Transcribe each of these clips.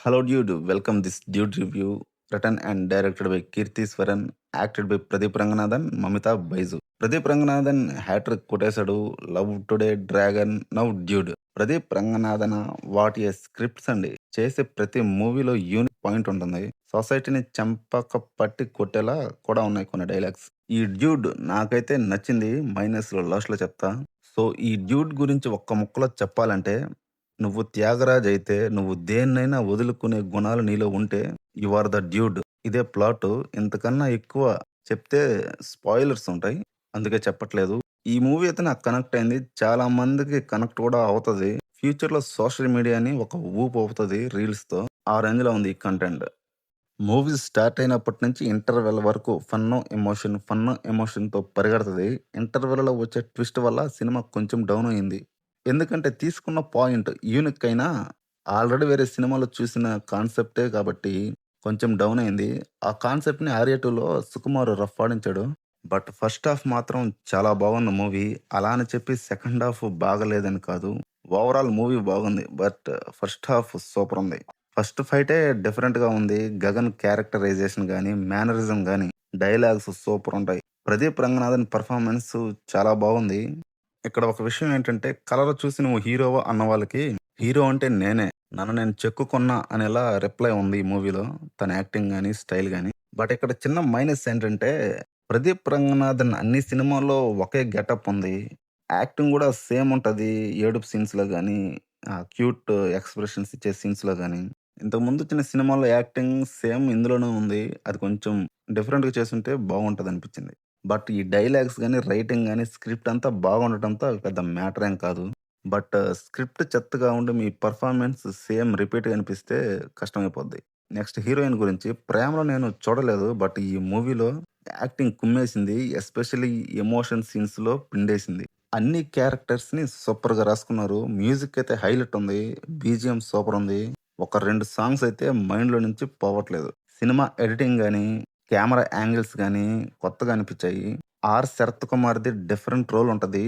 Hello, dude. Welcome this dude review, written and directed by Kirti Swaran, acted by Pradeep Ranganathan, Mamita Baizu. Pradeep Ranganathan hat trick కొట్టేశాడు. Love today dragon now dude. Pradeep Ranganathan what a scripts అండి. చేసే ప్రతి మూవీలో unique point ఉంటుంది. సొసైటీని చంపక పట్టి కొట్టేలా కూడా ఉన్నాయి కొన్ని డైలాగ్స్. ఈ డ్యూడ్ నాకైతే నచ్చింది. మైనస్ లో లాస్ట్ లో చెప్తా. సో ఈ డ్యూడ్ గురించి ఒక్క ముక్కలో చెప్పాలంటే, నువ్వు త్యాగరాజ్ అయితే నువ్వు దేన్నైనా వదులుకునే గుణాలు నీలో ఉంటే యు ఆర్ ద డ్యూడ్. ఇదే ప్లాట్. ఇంతకన్నా ఎక్కువ చెప్తే స్పాయిలర్స్ ఉంటాయి. అందుకే చెప్పట్లేదు. ఈ మూవీ అయితే నాకు కనెక్ట్ అయింది. చాలా మందికి కనెక్ట్ కూడా అవుతది. ఫ్యూచర్‌లో సోషల్ మీడియాని ఒక ఊపు ఊపుతది రీల్స్‌తో. ఆ రేంజ్‌లో ఉంది ఈ కంటెంట్. మూవీ స్టార్ట్ అయినప్పటి నుంచి ఇంటర్వెల్ వరకు ఫన్ ఎమోషన్‌తో పరిగెడతది. ఇంటర్వెల్‌లో వచ్చే ట్విస్ట్ వల్ల సినిమా కొంచెం డౌన్ అయింది. ఎందుకంటే తీసుకున్న పాయింట్ యూనిక్ అయినా ఆల్రెడీ వేరే సినిమాలో చూసిన కాన్సెప్టే కాబట్టి కొంచెం డౌన్ అయింది. ఆ కాన్సెప్ట్‌ని 'ఆర్య 2లో సుకుమార్ రఫ్ ఆడించాడు. బట్ ఫస్ట్ హాఫ్ మాత్రం చాలా బాగుంది మూవీ. అలా అని చెప్పి సెకండ్ హాఫ్ బాగాలేదని కాదు. ఓవరాల్ మూవీ బాగుంది. బట్ ఫస్ట్ హాఫ్ సూపర్ ఉంది. ఫస్ట్ ఫైటే డిఫరెంట్‌గా ఉంది. 'గగన్' క్యారెక్టరైజేషన్ గాని, మేనరిజం గాని, డైలాగ్స్ సూపర్ ఉంటాయి. 'ప్రదీప్ రంగనాథన్' పెర్ఫార్మన్స్ చాలా బాగుంది. ఇక్కడ ఒక విషయం ఏంటంటే, కలర్ చూసి నువ్వు హీరోవా అన్న వాళ్ళకి, హీరో అంటే నేనే. నన్ను నేను చెక్కుకున్నా అనేలా రిప్లై ఉంది ఈ మూవీలో. తన యాక్టింగ్ గాని, స్టైల్ గాని. బట్ ఇక్కడ చిన్న మైనస్ ఏంటంటే, 'ప్రదీప్ రంగనాథన్' అన్ని సినిమాల్లో ఒకే గెటప్ ఉంది. యాక్టింగ్ గూడా సేమ్ ఉంటది. ఏడుపు సీన్స్‌లో గాని, క్యూట్ ఎక్స్‌ప్రెషన్స్ ఇచ్చే సీన్స్‌లో గాని. ఇంతకుముందు వచ్చిన సినిమాల్లో యాక్టింగ్ సేమ్ ఇందులోనూ ఉంది. అది కొంచెం డిఫరెంట్‌గా చేసుంటే బాగుంటదనిపించింది. బట్ ఈ డైలాగ్స్ గాని, రైటింగ్ గాని, స్క్రిప్ట్ అంతా బాగుండటంతో అవి పెద్ద మ్యాటర్ ఏం కాదు. బట్ స్క్రిప్ట్ చెత్తగా ఉండి మీ పెర్ఫార్మన్స్ సేమ్ రిపీట్‌గా అనిపిస్తే కష్టమైపోద్ది. నెక్స్ట్ హీరోయిన్ గురించి 'ప్రేమలో' నేను చూడలేదు. బట్ ఈ మూవీలో యాక్టింగ్ కుమ్మేసింది. ఎస్పెషల్లీ ఎమోషన్ సీన్స్‌లో పిండేసింది. అన్ని క్యారెక్టర్స్‌ని సూపర్‌గా రాసుకున్నారు. మ్యూజిక్ అయితే హైలైట్ ఉంది. బీజీఎం సూపర్ ఉంది. ఒక 2 సాంగ్స్ అయితే మైండ్‌లో నుంచి పోవట్లేదు. సినిమా ఎడిటింగ్ గాని, కెమెరా యాంగిల్స్ గాని కొత్తగా అనిపిచ్చాయి. శరత్ కుమార్‌ది డిఫరెంట్ రోల్ ఉంటది.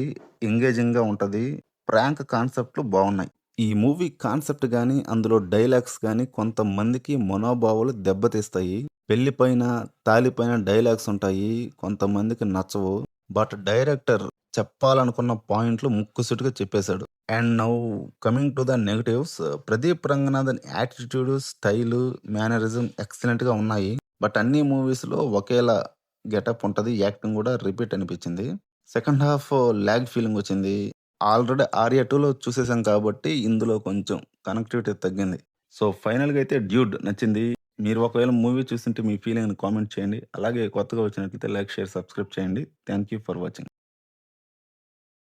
ఎంగేజింగ్‌గా ఉంటది. ప్రాంక్ కాన్సెప్ట్‌లు బావున్నాయి. ఈ మూవీ కాన్సెప్ట్ గాని, అందులో డైలాగ్స్ గాని కొంతమందికి మనోభావాలు దెబ్బతీస్తాయి. పెళ్లిపైన, తాళిపైన డైలాగ్స్ ఉంటాయి. కొంతమందికి నచ్చవు. బట్ డైరెక్టర్ చెప్పాలనుకున్న పాయింట్లు ముక్కుసూటిగా చెప్పేశాడు. And now coming to the negatives, Pradeep Ranganathan attitude, style, mannerism ఎక్సలెంట్‌గా ఉన్నాయి. బట్ అన్ని మూవీస్‌లో ఒకేలా గెటప్ ఉంటది. యాక్టింగ్ గూడా రిపీట్ అనిపిచ్చింది. సెకండ్ హాఫ్ ల్యాగ్ ఫీలింగ్ వచ్చింది. ఆల్రెడీ 'ఆర్య 2లో చూసేసాం కాబట్టి ఇందులో కొంచెం కనెక్టివిటీ తగ్గింది. సో, ఫైనల్‌గా అయితే 'డ్యూడ్' నచ్చింది. మీరు ఒకవేళ మూవీ చూసుంటే మీ ఫీలింగ్‌ని కామెంట్ చేయండి. అలాగే కొత్తగా వచ్చినట్లయితే లైక్, షేర్, సబ్స్క్రైబ్ చేయండి. Thank you for watching.